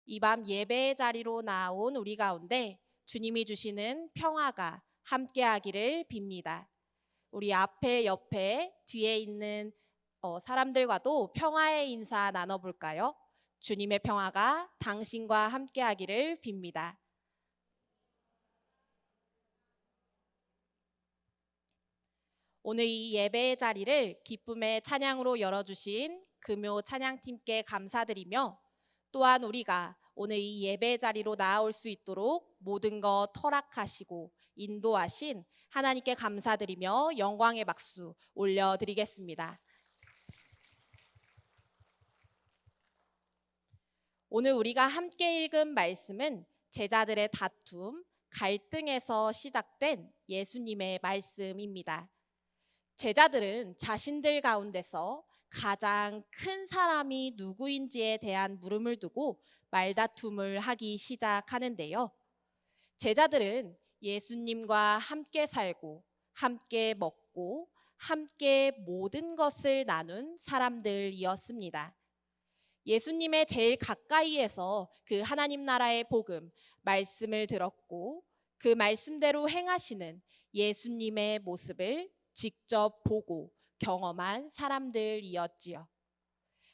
이 밤 예배의 자리로 나온 우리 가운데 주님이 주시는 평화가 함께하기를 빕니다. 우리 앞에, 옆에, 뒤에 있는 사람들과도 평화의 인사 나눠볼까요? 주님의 평화가 당신과 함께하기를 빕니다. 오늘 이 예배의 자리를 기쁨의 찬양으로 열어주신 금요 찬양팀께 감사드리며, 또한 우리가 오늘 이 예배 자리로 나아올 수 있도록 모든 것 허락하시고 인도하신 하나님께 감사드리며 영광의 박수 올려드리겠습니다. 오늘 우리가 함께 읽은 말씀은 제자들의 다툼, 갈등에서 시작된 예수님의 말씀입니다. 제자들은 자신들 가운데서 가장 큰 사람이 누구인지에 대한 물음을 두고 말다툼을 하기 시작하는데요. 제자들은 예수님과 함께 살고, 함께 먹고, 함께 모든 것을 나눈 사람들이었습니다. 예수님의 제일 가까이에서 그 하나님 나라의 복음, 말씀을 들었고, 그 말씀대로 행하시는 예수님의 모습을 직접 보고 경험한 사람들이었지요.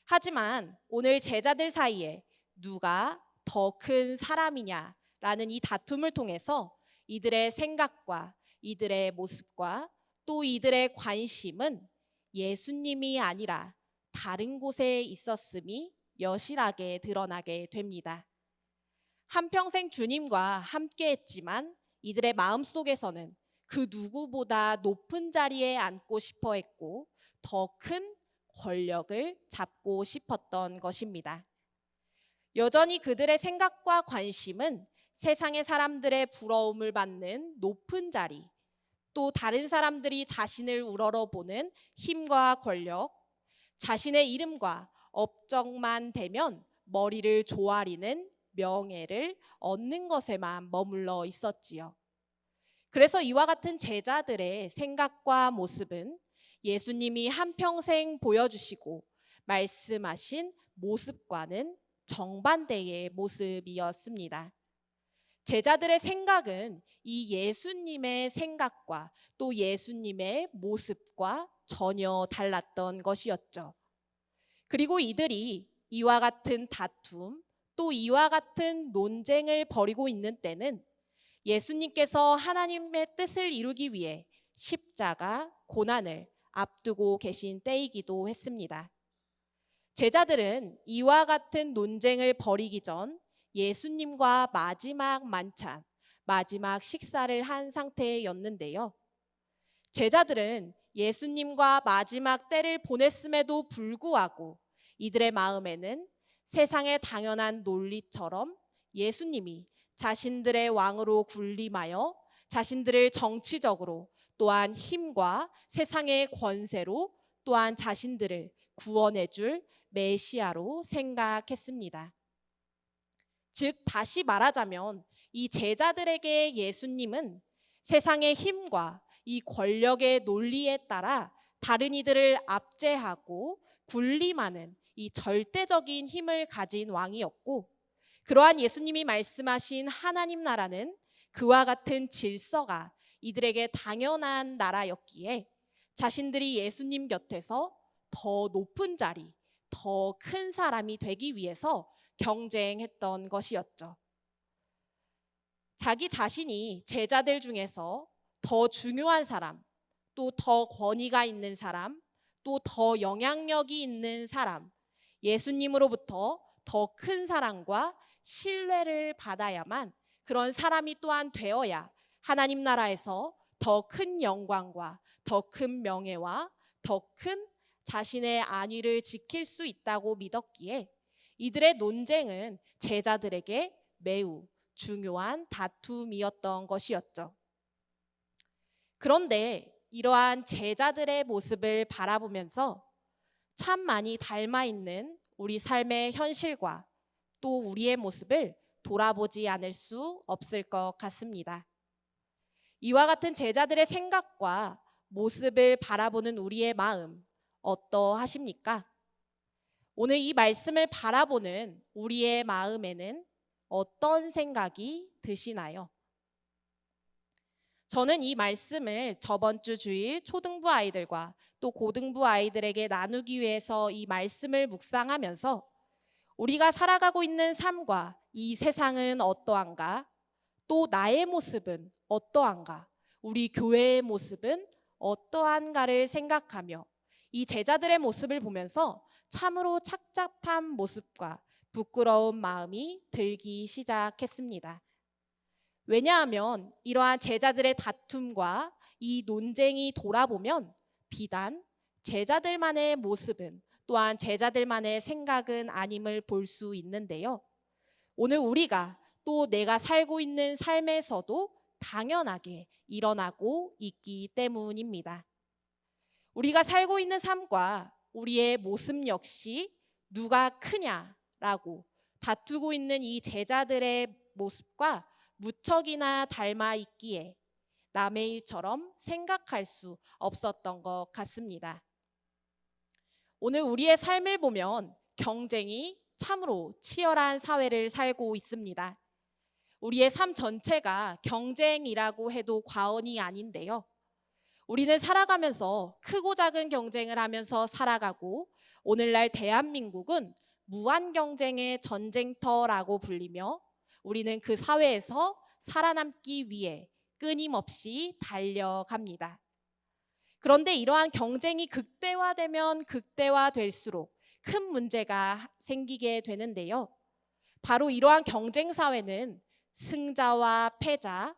하지만 오늘 제자들 사이에 누가 더 큰 사람이냐라는 이 다툼을 통해서 이들의 생각과 이들의 모습과 또 이들의 관심은 예수님이 아니라 다른 곳에 있었음이 여실하게 드러나게 됩니다. 한평생 주님과 함께 했지만 이들의 마음속에서는 그 누구보다 높은 자리에 앉고 싶어 했고 더 큰 권력을 잡고 싶었던 것입니다. 여전히 그들의 생각과 관심은 세상의 사람들의 부러움을 받는 높은 자리, 또 다른 사람들이 자신을 우러러보는 힘과 권력, 자신의 이름과 업적만 되면 머리를 조아리는 명예를 얻는 것에만 머물러 있었지요. 그래서 이와 같은 제자들의 생각과 모습은 예수님이 한평생 보여주시고 말씀하신 모습과는 정반대의 모습이었습니다. 제자들의 생각은 이 예수님의 생각과 또 예수님의 모습과 전혀 달랐던 것이었죠. 그리고 이들이 이와 같은 다툼, 또 이와 같은 논쟁을 벌이고 있는 때는 예수님께서 하나님의 뜻을 이루기 위해 십자가 고난을 앞두고 계신 때이기도 했습니다. 제자들은 이와 같은 논쟁을 벌이기 전 예수님과 마지막 만찬, 마지막 식사를 한 상태였는데요. 제자들은 예수님과 마지막 때를 보냈음에도 불구하고 이들의 마음에는 세상의 당연한 논리처럼 예수님이 자신들의 왕으로 군림하여 자신들을 정치적으로 또한 힘과 세상의 권세로 또한 자신들을 구원해 줄 메시아로 생각했습니다. 즉 다시 말하자면 이 제자들에게 예수님은 세상의 힘과 이 권력의 논리에 따라 다른 이들을 압제하고 군림하는 이 절대적인 힘을 가진 왕이었고, 그러한 예수님이 말씀하신 하나님 나라는 그와 같은 질서가 이들에게 당연한 나라였기에 자신들이 예수님 곁에서 더 높은 자리, 더 큰 사람이 되기 위해서 경쟁했던 것이었죠. 자기 자신이 제자들 중에서 더 중요한 사람, 또 더 권위가 있는 사람, 또 더 영향력이 있는 사람, 예수님으로부터 더 큰 사랑과 신뢰를 받아야만 그런 사람이 또한 되어야 하나님 나라에서 더 큰 영광과 더 큰 명예와 더 큰 자신의 안위를 지킬 수 있다고 믿었기에 이들의 논쟁은 제자들에게 매우 중요한 다툼이었던 것이었죠. 그런데 이러한 제자들의 모습을 바라보면서 참 많이 닮아 있는 우리 삶의 현실과 또 우리의 모습을 돌아보지 않을 수 없을 것 같습니다. 이와 같은 제자들의 생각과 모습을 바라보는 우리의 마음, 어떠하십니까? 오늘 이 말씀을 바라보는 우리의 마음에는 어떤 생각이 드시나요? 저는 이 말씀을 저번 주 주일 초등부 아이들과 또 고등부 아이들에게 나누기 위해서 이 말씀을 묵상하면서 우리가 살아가고 있는 삶과 이 세상은 어떠한가? 또 나의 모습은 어떠한가? 우리 교회의 모습은 어떠한가를 생각하며 이 제자들의 모습을 보면서 참으로 착잡한 모습과 부끄러운 마음이 들기 시작했습니다. 왜냐하면 이러한 제자들의 다툼과 이 논쟁이 돌아보면 비단 제자들만의 모습은 또한 제자들만의 생각은 아님을 볼 수 있는데요. 오늘 우리가 또 내가 살고 있는 삶에서도 당연하게 일어나고 있기 때문입니다. 우리가 살고 있는 삶과 우리의 모습 역시 누가 크냐라고 다투고 있는 이 제자들의 모습과 무척이나 닮아 있기에 남의 일처럼 생각할 수 없었던 것 같습니다. 오늘 우리의 삶을 보면 경쟁이 참으로 치열한 사회를 살고 있습니다. 우리의 삶 전체가 경쟁이라고 해도 과언이 아닌데요. 우리는 살아가면서 크고 작은 경쟁을 하면서 살아가고 오늘날 대한민국은 무한 경쟁의 전쟁터라고 불리며 우리는 그 사회에서 살아남기 위해 끊임없이 달려갑니다. 그런데 이러한 경쟁이 극대화되면 극대화될수록 큰 문제가 생기게 되는데요. 바로 이러한 경쟁 사회는 승자와 패자,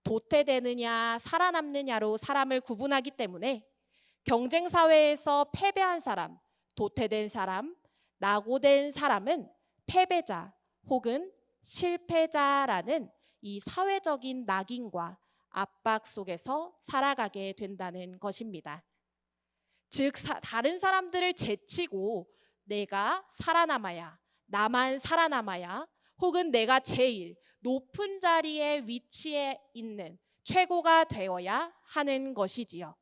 도태되느냐 살아남느냐로 사람을 구분하기 때문에 경쟁 사회에서 패배한 사람, 도태된 사람, 낙오된 사람은 패배자 혹은 실패자라는 이 사회적인 낙인과 압박 속에서 살아가게 된다는 것입니다. 즉 다른 사람들을 제치고 내가 살아남아야, 나만 살아남아야 혹은 내가 제일 높은 자리에 위치해 있는 최고가 되어야 하는 것이지요.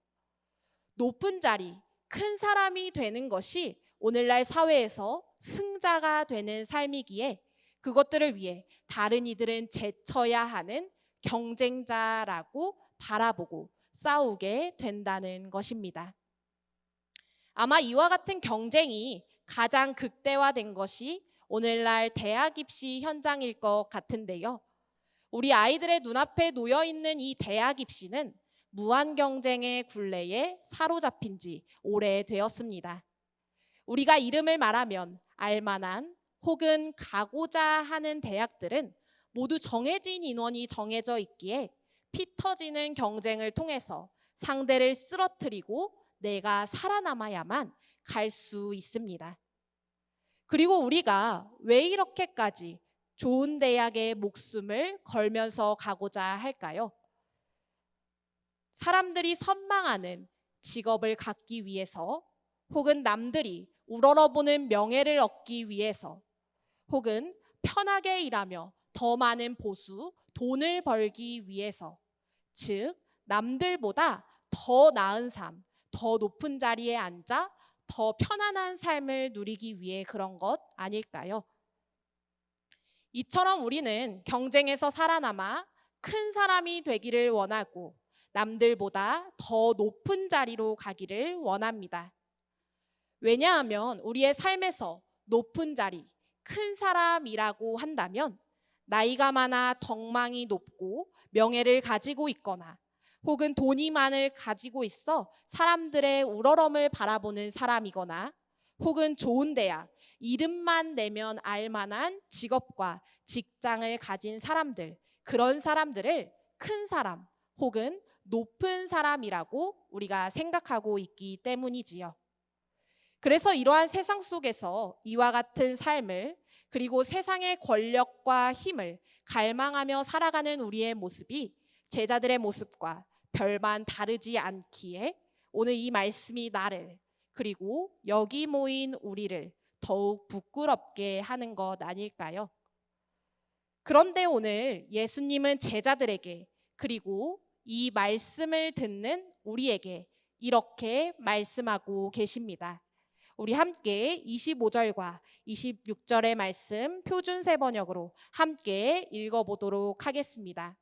높은 자리, 큰 사람이 되는 것이 오늘날 사회에서 승자가 되는 삶이기에 그것들을 위해 다른 이들은 제쳐야 하는 경쟁자라고 바라보고 싸우게 된다는 것입니다. 아마 이와 같은 경쟁이 가장 극대화된 것이 오늘날 대학 입시 현장일 것 같은데요. 우리 아이들의 눈앞에 놓여 있는 이 대학 입시는 무한 경쟁의 굴레에 사로잡힌 지 오래되었습니다. 우리가 이름을 말하면 알만한 혹은 가고자 하는 대학들은 모두 정해진 인원이 정해져 있기에 피 터지는 경쟁을 통해서 상대를 쓰러뜨리고 내가 살아남아야만 갈 수 있습니다. 그리고 우리가 왜 이렇게까지 좋은 대학에 목숨을 걸면서 가고자 할까요? 사람들이 선망하는 직업을 갖기 위해서 혹은 남들이 우러러보는 명예를 얻기 위해서 혹은 편하게 일하며 더 많은 보수, 돈을 벌기 위해서 즉 남들보다 더 나은 삶, 더 높은 자리에 앉아 더 편안한 삶을 누리기 위해 그런 것 아닐까요? 이처럼 우리는 경쟁에서 살아남아 큰 사람이 되기를 원하고 남들보다 더 높은 자리로 가기를 원합니다. 왜냐하면 우리의 삶에서 높은 자리, 큰 사람이라고 한다면 나이가 많아 덕망이 높고 명예를 가지고 있거나 혹은 돈이 많을 가지고 있어 사람들의 우러럼을 바라보는 사람이거나 혹은 좋은 대학, 이름만 내면 알만한 직업과 직장을 가진 사람들, 그런 사람들을 큰 사람 혹은 높은 사람이라고 우리가 생각하고 있기 때문이지요. 그래서 이러한 세상 속에서 이와 같은 삶을 그리고 세상의 권력과 힘을 갈망하며 살아가는 우리의 모습이 제자들의 모습과 별반 다르지 않기에 오늘 이 말씀이 나를 그리고 여기 모인 우리를 더욱 부끄럽게 하는 것 아닐까요? 그런데 오늘 예수님은 제자들에게 그리고 이 말씀을 듣는 우리에게 이렇게 말씀하고 계십니다. 우리 함께 25절과 26절의 말씀 표준세 번역으로 함께 읽어보도록 하겠습니다.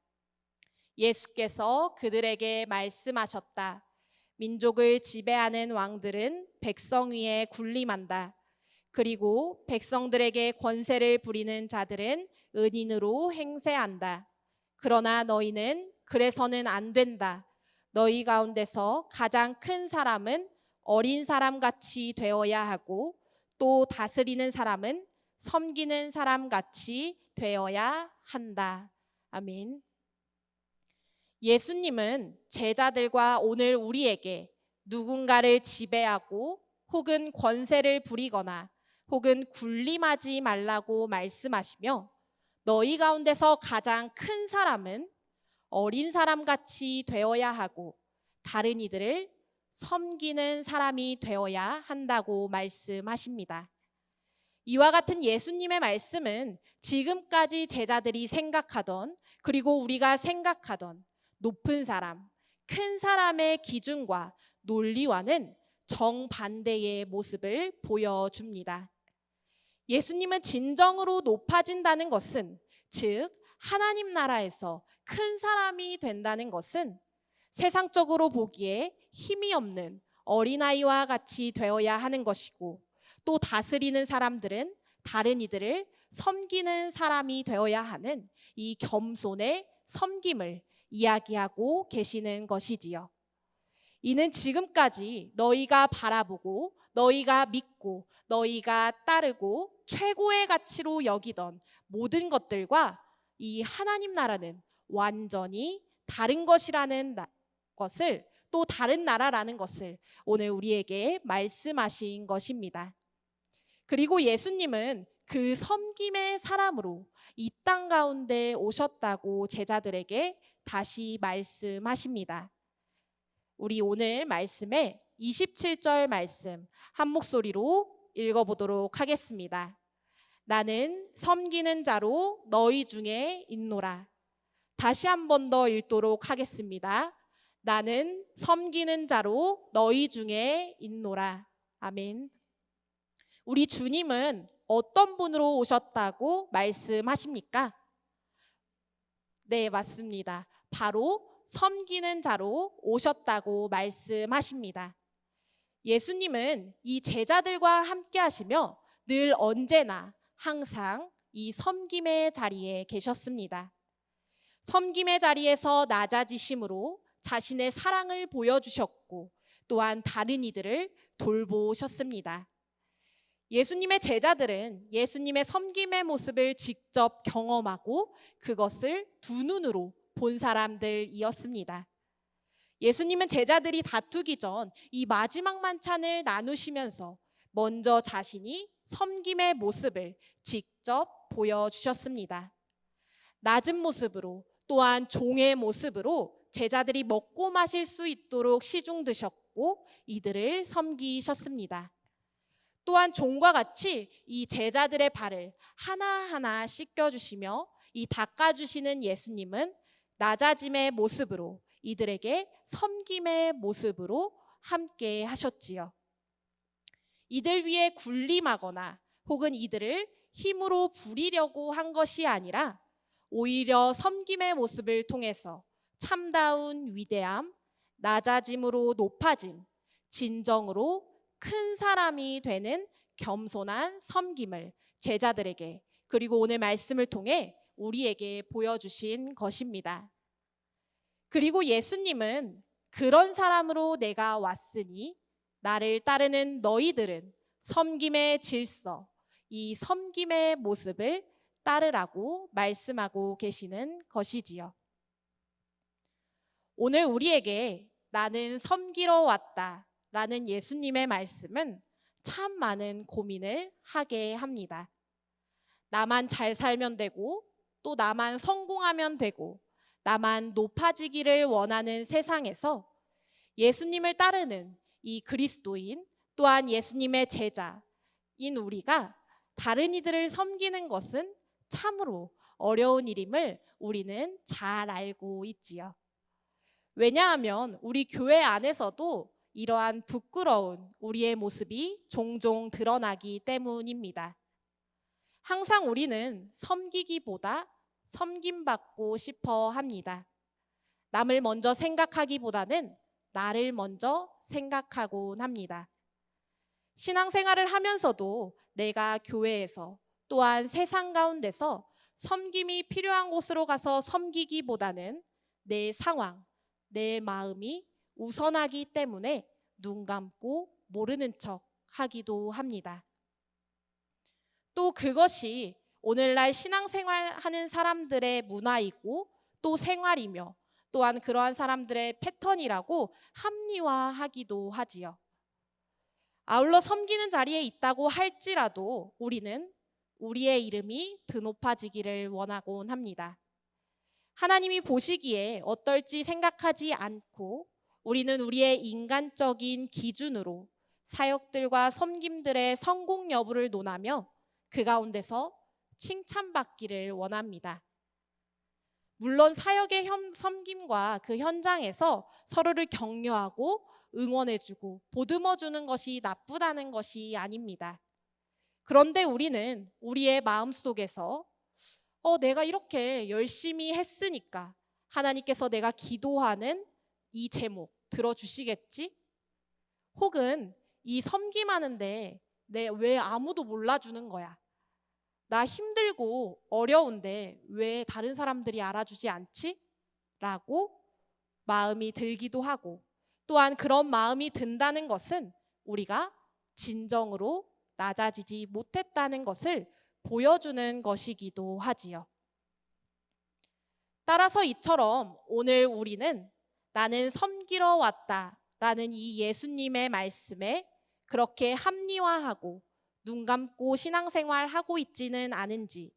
예수께서 그들에게 말씀하셨다. 민족을 지배하는 왕들은 백성 위에 군림한다. 그리고 백성들에게 권세를 부리는 자들은 은인으로 행세한다. 그러나 너희는 그래서는 안 된다. 너희 가운데서 가장 큰 사람은 어린 사람같이 되어야 하고 또 다스리는 사람은 섬기는 사람같이 되어야 한다. 아멘. 예수님은 제자들과 오늘 우리에게 누군가를 지배하고 혹은 권세를 부리거나 혹은 군림하지 말라고 말씀하시며 너희 가운데서 가장 큰 사람은 어린 사람같이 되어야 하고 다른 이들을 섬기는 사람이 되어야 한다고 말씀하십니다. 이와 같은 예수님의 말씀은 지금까지 제자들이 생각하던 그리고 우리가 생각하던 높은 사람, 큰 사람의 기준과 논리와는 정반대의 모습을 보여줍니다. 예수님은 진정으로 높아진다는 것은, 즉 하나님 나라에서 큰 사람이 된다는 것은 세상적으로 보기에 힘이 없는 어린아이와 같이 되어야 하는 것이고, 또 다스리는 사람들은 다른 이들을 섬기는 사람이 되어야 하는 이 겸손의 섬김을 이야기하고 계시는 것이지요. 이는 지금까지 너희가 바라보고 너희가 믿고 너희가 따르고 최고의 가치로 여기던 모든 것들과 이 하나님 나라는 완전히 다른 것이라는 것을, 또 다른 나라라는 것을 오늘 우리에게 말씀하신 것입니다. 그리고 예수님은 그 섬김의 사람으로 이 땅 가운데 오셨다고 제자들에게 다시 말씀하십니다. 우리 오늘 말씀에 27절 말씀 한 목소리로 읽어보도록 하겠습니다. 나는 섬기는 자로 너희 중에 있노라. 다시 한 번 더 읽도록 하겠습니다. 나는 섬기는 자로 너희 중에 있노라. 아멘. 우리 주님은 어떤 분으로 오셨다고 말씀하십니까? 네, 맞습니다. 바로 섬기는 자로 오셨다고 말씀하십니다. 예수님은 이 제자들과 함께 하시며 늘 언제나 항상 이 섬김의 자리에 계셨습니다. 섬김의 자리에서 낮아지심으로 자신의 사랑을 보여주셨고 또한 다른 이들을 돌보셨습니다. 예수님의 제자들은 예수님의 섬김의 모습을 직접 경험하고 그것을 두 눈으로 본 사람들이었습니다. 예수님은 제자들이 다투기 전 이 마지막 만찬을 나누시면서 먼저 자신이 섬김의 모습을 직접 보여주셨습니다. 낮은 모습으로 또한 종의 모습으로 제자들이 먹고 마실 수 있도록 시중 드셨고 이들을 섬기셨습니다. 또한 종과 같이 이 제자들의 발을 하나하나 씻겨주시며 이 닦아주시는 예수님은 낮아짐의 모습으로 이들에게 섬김의 모습으로 함께 하셨지요. 이들 위에 군림하거나 혹은 이들을 힘으로 부리려고 한 것이 아니라 오히려 섬김의 모습을 통해서 참다운 위대함, 낮아짐으로 높아짐, 진정으로 큰 사람이 되는 겸손한 섬김을 제자들에게 그리고 오늘 말씀을 통해 우리에게 보여주신 것입니다. 그리고 예수님은 그런 사람으로 내가 왔으니 나를 따르는 너희들은 섬김의 질서, 이 섬김의 모습을 따르라고 말씀하고 계시는 것이지요. 오늘 우리에게 나는 섬기러 왔다 라는 예수님의 말씀은 참 많은 고민을 하게 합니다. 나만 잘 살면 되고 또 나만 성공하면 되고 나만 높아지기를 원하는 세상에서 예수님을 따르는 이 그리스도인 또한 예수님의 제자인 우리가 다른 이들을 섬기는 것은 참으로 어려운 일임을 우리는 잘 알고 있지요. 왜냐하면 우리 교회 안에서도 이러한 부끄러운 우리의 모습이 종종 드러나기 때문입니다. 항상 우리는 섬기기보다 섬김받고 싶어 합니다. 남을 먼저 생각하기보다는 나를 먼저 생각하곤 합니다. 신앙생활을 하면서도 내가 교회에서 또한 세상 가운데서 섬김이 필요한 곳으로 가서 섬기기보다는 내 상황, 내 마음이 우선하기 때문에 눈 감고 모르는 척 하기도 합니다. 또 그것이 오늘날 신앙생활 하는 사람들의 문화이고 또 생활이며 또한 그러한 사람들의 패턴이라고 합리화하기도 하지요. 아울러 섬기는 자리에 있다고 할지라도 우리는 우리의 이름이 드높아지기를 원하곤 합니다. 하나님이 보시기에 어떨지 생각하지 않고 우리는 우리의 인간적인 기준으로 사역들과 섬김들의 성공 여부를 논하며 그 가운데서 칭찬받기를 원합니다. 물론 사역의 섬김과 그 현장에서 서로를 격려하고 응원해주고 보듬어주는 것이 나쁘다는 것이 아닙니다. 그런데 우리는 우리의 마음속에서 내가 이렇게 열심히 했으니까 하나님께서 내가 기도하는 이 제목 들어주시겠지? 혹은 이 섬김하는데 왜 아무도 몰라주는 거야? 나 힘들고 어려운데 왜 다른 사람들이 알아주지 않지? 라고 마음이 들기도 하고, 또한 그런 마음이 든다는 것은 우리가 진정으로 낮아지지 못했다는 것을 보여주는 것이기도 하지요. 따라서 이처럼 오늘 우리는 나는 섬기러 왔다라는 이 예수님의 말씀에 그렇게 합리화하고 눈 감고 신앙생활하고 있지는 않은지,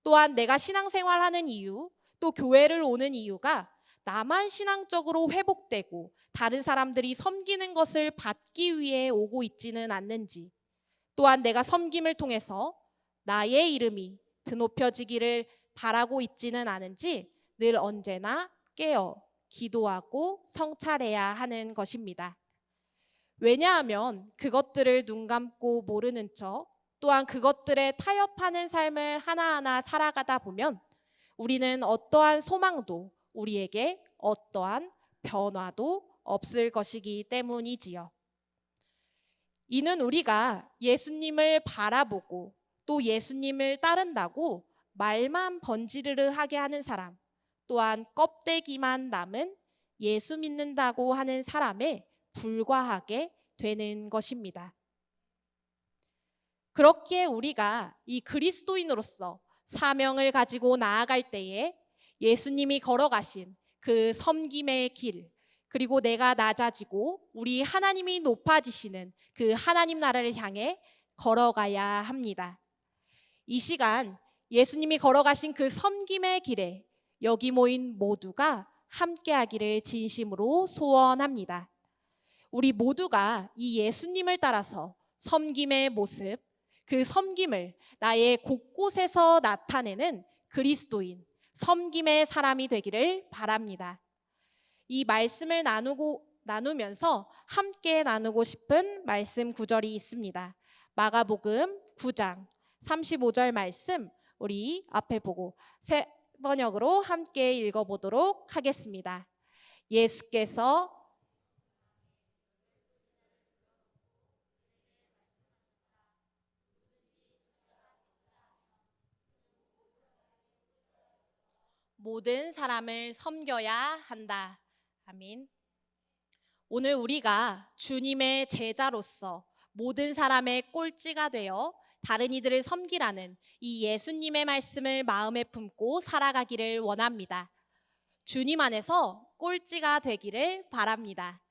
또한 내가 신앙생활하는 이유, 또 교회를 오는 이유가 나만 신앙적으로 회복되고 다른 사람들이 섬기는 것을 받기 위해 오고 있지는 않는지, 또한 내가 섬김을 통해서 나의 이름이 드높여지기를 바라고 있지는 않은지 늘 언제나 깨어 기도하고 성찰해야 하는 것입니다. 왜냐하면 그것들을 눈 감고 모르는 척, 또한 그것들에 타협하는 삶을 하나하나 살아가다 보면 우리는 어떠한 소망도 우리에게 어떠한 변화도 없을 것이기 때문이지요. 이는 우리가 예수님을 바라보고 또 예수님을 따른다고 말만 번지르르 하게 하는 사람, 또한 껍데기만 남은 예수 믿는다고 하는 사람에 불과하게 되는 것입니다. 그렇게 우리가 이 그리스도인으로서 사명을 가지고 나아갈 때에 예수님이 걸어가신 그 섬김의 길, 그리고 내가 낮아지고 우리 하나님이 높아지시는 그 하나님 나라를 향해 걸어가야 합니다. 이 시간 예수님이 걸어가신 그 섬김의 길에 여기 모인 모두가 함께하기를 진심으로 소원합니다. 우리 모두가 이 예수님을 따라서 섬김의 모습, 그 섬김을 나의 곳곳에서 나타내는 그리스도인, 섬김의 사람이 되기를 바랍니다. 이 말씀을 나누면서 함께 나누고 싶은 말씀 구절이 있습니다. 마가복음 9장 35절 말씀 우리 앞에 보고 새 번역으로 함께 읽어보도록 하겠습니다. 예수께서 모든 사람을 섬겨야 한다. 아멘. 오늘 우리가 주님의 제자로서 모든 사람의 꼴찌가 되어 다른 이들을 섬기라는 이 예수님의 말씀을 마음에 품고 살아가기를 원합니다. 주님 안에서 꼴찌가 되기를 바랍니다.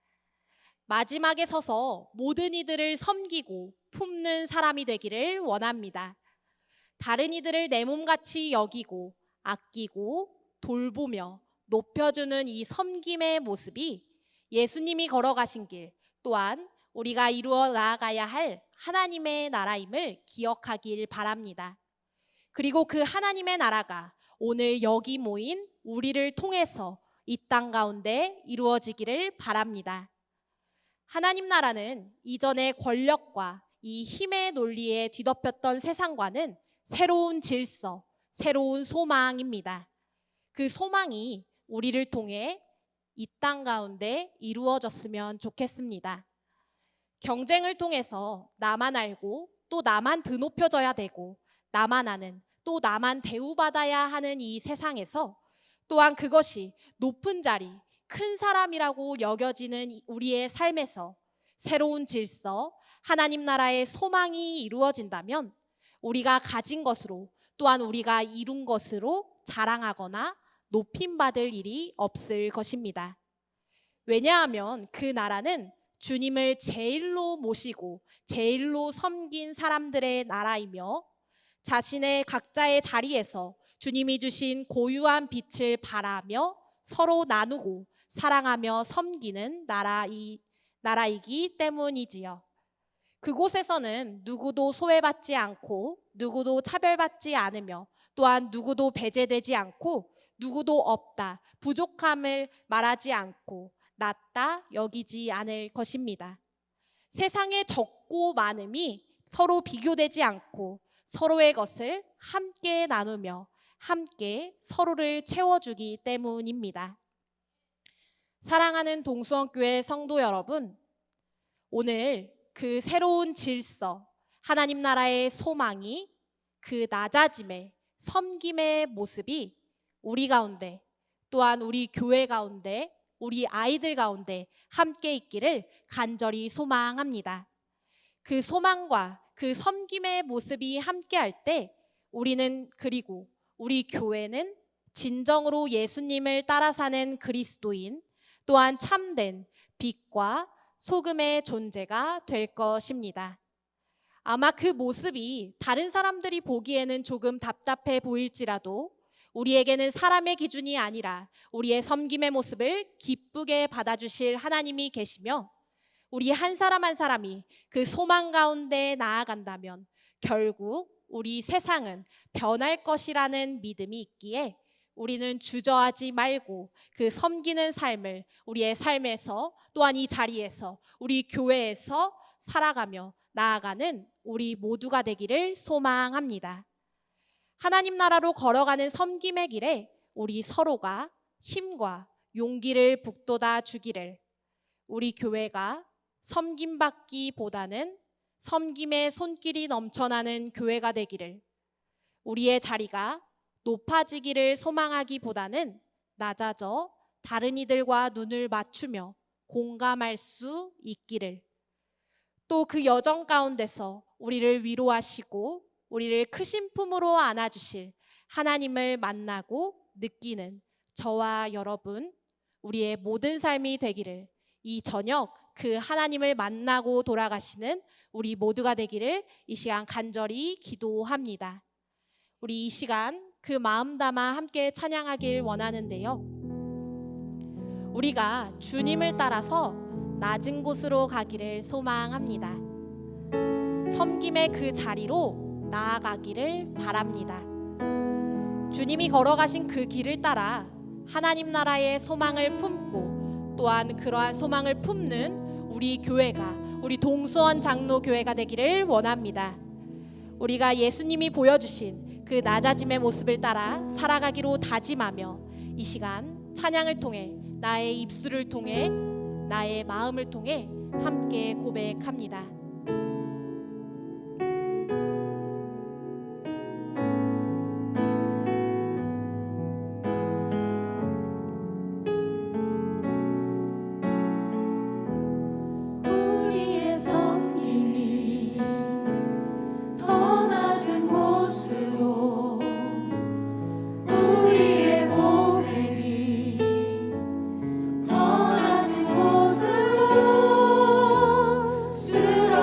마지막에 서서 모든 이들을 섬기고 품는 사람이 되기를 원합니다. 다른 이들을 내 몸같이 여기고 아끼고 돌보며 높여주는 이 섬김의 모습이 예수님이 걸어가신 길, 또한 우리가 이루어 나아가야 할 하나님의 나라임을 기억하길 바랍니다. 그리고 그 하나님의 나라가 오늘 여기 모인 우리를 통해서 이 땅 가운데 이루어지기를 바랍니다. 하나님 나라는 이전의 권력과 이 힘의 논리에 뒤덮였던 세상과는 새로운 질서, 새로운 소망입니다. 그 소망이 우리를 통해 이 땅 가운데 이루어졌으면 좋겠습니다. 경쟁을 통해서 나만 알고 또 나만 드높여져야 되고 나만 아는 또 나만 대우받아야 하는 이 세상에서 또한 그것이 높은 자리, 큰 사람이라고 여겨지는 우리의 삶에서 새로운 질서, 하나님 나라의 소망이 이루어진다면 우리가 가진 것으로 또한 우리가 이룬 것으로 자랑하거나 높임받을 일이 없을 것입니다. 왜냐하면 그 나라는 주님을 제일로 모시고 제일로 섬긴 사람들의 나라이며 자신의 각자의 자리에서 주님이 주신 고유한 빛을 발하며 서로 나누고 사랑하며 섬기는 나라이기 때문이지요. 그곳에서는 누구도 소외받지 않고 누구도 차별받지 않으며 또한 누구도 배제되지 않고 누구도 없다, 부족함을 말하지 않고 낮다 여기지 않을 것입니다. 세상의 적고 많음이 서로 비교되지 않고 서로의 것을 함께 나누며 함께 서로를 채워주기 때문입니다. 사랑하는 동수원교회 성도 여러분, 오늘 그 새로운 질서, 하나님 나라의 소망이 그 낮아짐의 섬김의 모습이 우리 가운데 또한 우리 교회 가운데 우리 아이들 가운데 함께 있기를 간절히 소망합니다. 그 소망과 그 섬김의 모습이 함께 할 때 우리는 그리고 우리 교회는 진정으로 예수님을 따라 사는 그리스도인 또한 참된 빛과 소금의 존재가 될 것입니다. 아마 그 모습이 다른 사람들이 보기에는 조금 답답해 보일지라도 우리에게는 사람의 기준이 아니라 우리의 섬김의 모습을 기쁘게 받아주실 하나님이 계시며 우리 한 사람 한 사람이 그 소망 가운데 나아간다면 결국 우리 세상은 변할 것이라는 믿음이 있기에 우리는 주저하지 말고 그 섬기는 삶을 우리의 삶에서 또한 이 자리에서 우리 교회에서 살아가며 나아가는 우리 모두가 되기를 소망합니다. 하나님 나라로 걸어가는 섬김의 길에 우리 서로가 힘과 용기를 북돋아 주기를, 우리 교회가 섬김받기보다는 섬김의 손길이 넘쳐나는 교회가 되기를, 우리의 자리가 높아지기를 소망하기보다는 낮아져 다른 이들과 눈을 맞추며 공감할 수 있기를, 또 그 여정 가운데서 우리를 위로하시고 우리를 크신 품으로 안아주실 하나님을 만나고 느끼는 저와 여러분, 우리의 모든 삶이 되기를, 이 저녁 그 하나님을 만나고 돌아가시는 우리 모두가 되기를 이 시간 간절히 기도합니다. 우리 이 시간 그 마음 담아 함께 찬양하길 원하는데요. 우리가 주님을 따라서 낮은 곳으로 가기를 소망합니다. 섬김의 그 자리로 나아가기를 바랍니다. 주님이 걸어가신 그 길을 따라 하나님 나라의 소망을 품고 또한 그러한 소망을 품는 우리 교회가, 우리 동수원 장로교회가 되기를 원합니다. 우리가 예수님이 보여주신 그 낮아짐의 모습을 따라 살아가기로 다짐하며 이 시간 찬양을 통해 나의 입술을 통해 나의 마음을 통해 함께 고백합니다. 쓰러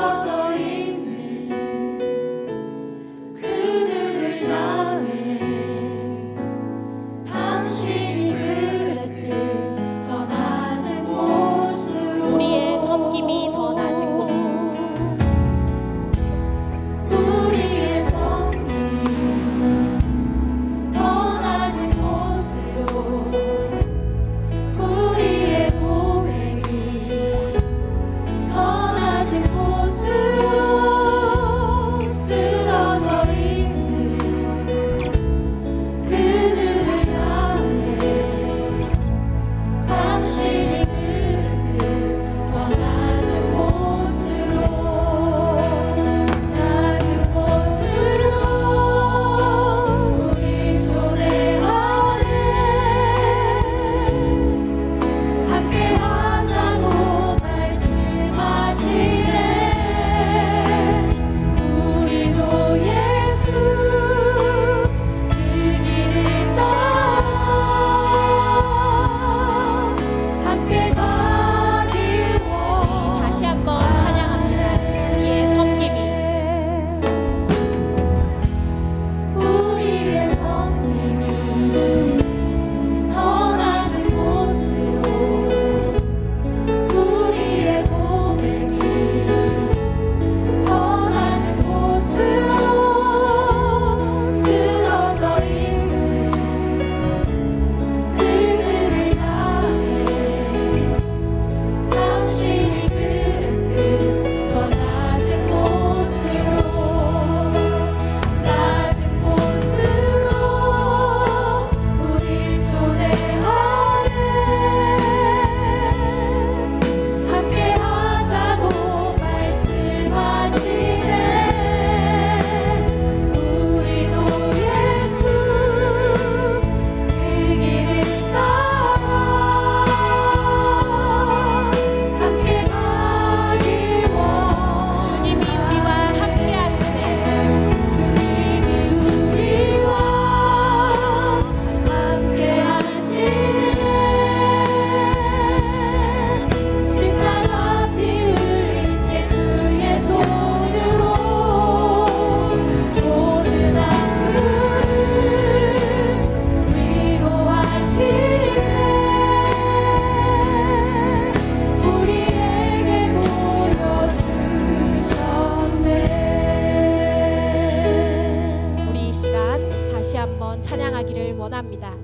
찬양하기를 원합니다.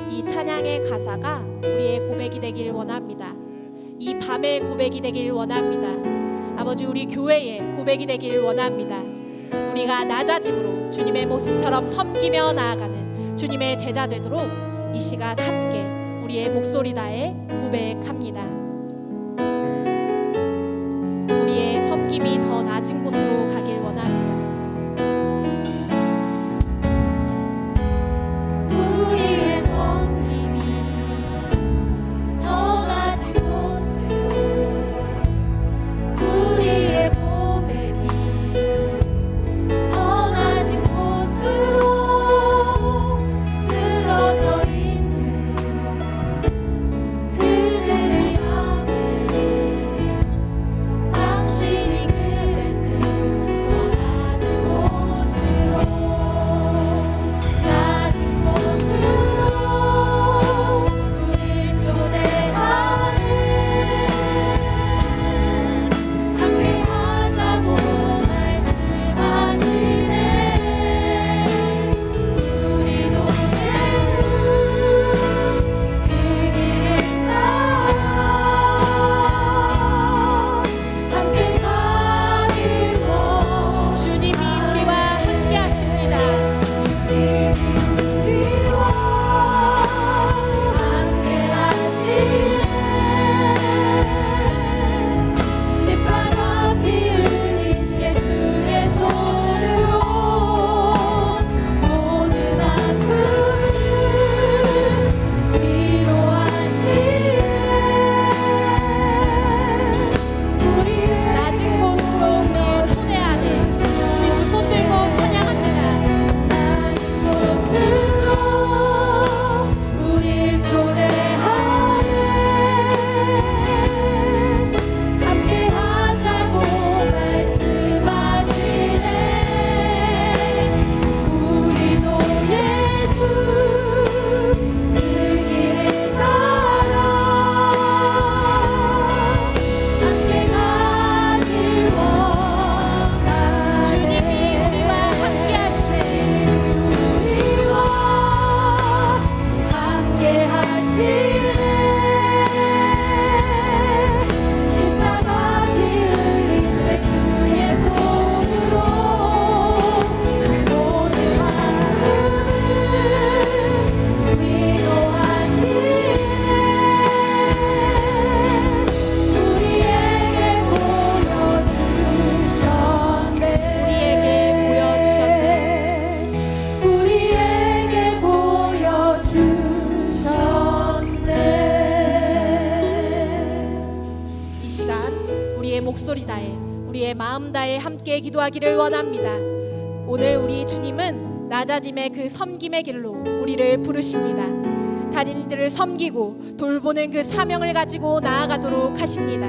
이 찬양의 가사가 우리의 고백이 되길 원합니다. 이 밤의 고백이 되길 원합니다. 아버지, 우리 교회의 고백이 되길 원합니다. 우리가 낮아짐으로 주님의 모습처럼 섬기며 나아가는 주님의 제자 되도록 이 시간 함께 우리의 목소리 다해 고백합니다. 우리의 섬김이 더 낮은 곳으로 가길 원합니다. 우리의 섬김이 더 낮은 곳으로, 우리의 고백이 더 낮은 곳으로 쓰러져 있는 그들을 향해 당신이 그랬듯 더 낮은 곳으로, 낮은 곳으로 우릴 초대하네. 함께하자고 말씀하시네. 우리도 예수 그 길을 따라 함께 가길 원. 주님이 우리와 함께 하십니다. 주님이 우리와 함께 하시네. 십자가 피 흘린 예수의 손으로 모든 아픔을 위로하시네. 우리의 낮은 곳으로 우리를 초대하는 우리 두 손 들고 찬양합니다. 낮은 곳으로 우릴 초대하네. 함께하자고 말씀하시네. 우리도 예수 그 길을 따라 함께 가길 원하네. 주님이 우리와 함께 하시네. 우리와 함께 하시네. 십자가 피 흘린 예수의 손으로 모든 아픔을 위로하시네. 우리에게 보여주셨네. 우리에게 보여주셨네. 우리에게 보여주셨네. 이 시간 우리의 목소리 다해 우리의 마음 다해 함께 기도하기를 원합니다. 오늘 우리 주님은 낮아짐의 그 섬김의 길로 우리를 부르십니다. 다린이들을 섬기고 돌보는 그 사명을 가지고 나아가도록 하십니다.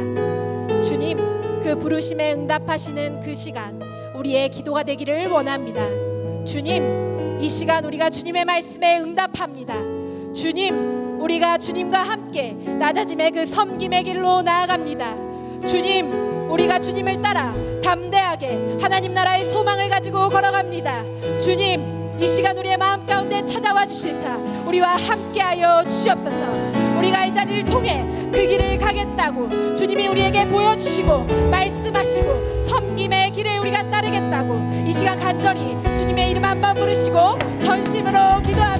주님, 그 부르심에 응답하시는 그 시간 우리의 기도가 되기를 원합니다. 주님, 이 시간 우리가 주님의 말씀에 응답합니다. 주님, 우리가 주님과 함께 낮아짐의 그 섬김의 길로 나아갑니다. 주님, 우리가 주님을 따라 담대하게 하나님 나라의 소망을 가지고 걸어갑니다. 주님, 이 시간 우리의 마음 가운데 찾아와 주시사 우리와 함께하여 주시옵소서. 우리가 이 자리를 통해 그 길을 가겠다고 주님이 우리에게 보여주시고 말씀하시고 섬김의 길에 우리가 따르겠다고 이 시간 간절히 주님의 이름 한번 부르시고 전심으로 기도합니다.